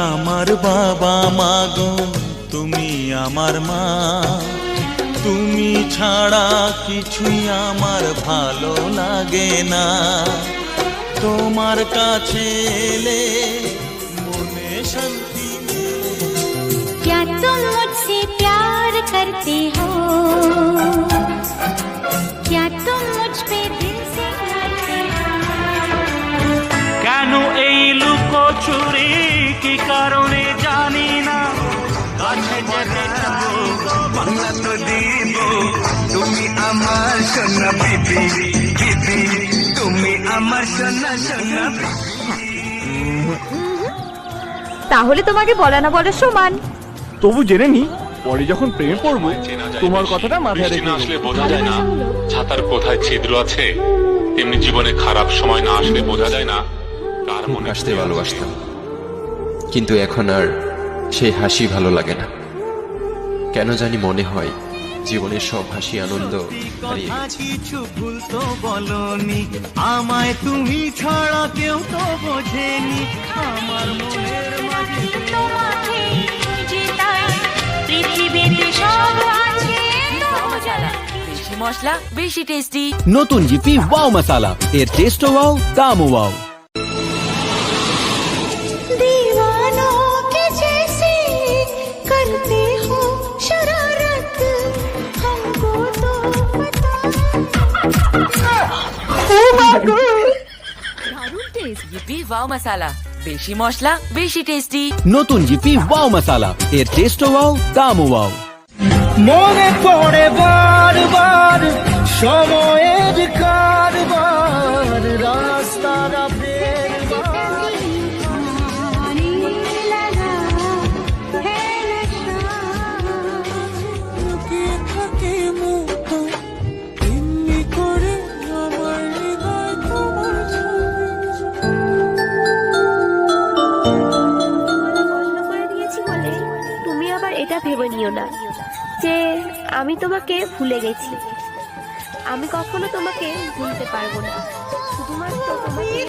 আমার বাবা মা গো, তুমি আমার মা। তুমি ছাড়া কিছুই আমার ভালো লাগে না। তোমার কাছে এলে মনে শান্তি মেলে। क्या तुम मुझसे प्यार करते हो? क्या तुम मुझ पे दिल से मरते हो? কেন এই লুকোচুরি কি কারণে জানি না, কাছে যেতে চাও বাংলা তো দিব, তুমি আমার সোনা বিবি বিবি, তুমি আমার সোনা সোনা তাহলে তোমাকে বলা না বলার সমান। তবু জেনে নি, পরে যখন প্রেমে পড়বো তোমার কথাটা মাথায় রেখে আসলে বোঝা যায় না ছাতার কোথায় ছিদ্র আছে, তেমনি জীবনে খারাপ সময় না আসলে বোঝা যায় না কার মনে হাসতে ভালোবাসতাম, কিন্তু এখন আর সেই হাসি ভালো লাগে না। কেন জানি মনে হয় জীবনের সব হাসি আনন্দ হারিয়ে গেছে। কিছু ভুল তো বলনি আমায়, তুমি ছাড়া কেউ তো বোঝেনি আমার মনের মাঝে। তোমাকে যেতাই পৃথিবীতে সব আছে মশলা, বেশি মশলা বেশি টেস্টি। নতুন জিপি ওয়াও মশালা, এর টেস্টও ওয়াও, দামও ওয়াও। दीवानों के जैसे करते हो शरारत, हमको तो पता। দারুণ টেস্ট। জিপি ওয়াও মশলা, বেশি মশলা বেশি টেস্টি। নতুন জিপি ওয়াও মশালা, এর টেস্টও ওয়াও, দামও ওয়াও। মনে পড়ে বারবার সময়ের কারবার, রাস্তারা তুমি আবার এটা ভেবে নিও না যে আমি তোমাকে ভুলে গেছি। আমি কখনো তোমাকে ভুলতে পারবো না, শুধুমাত্র তোমাকে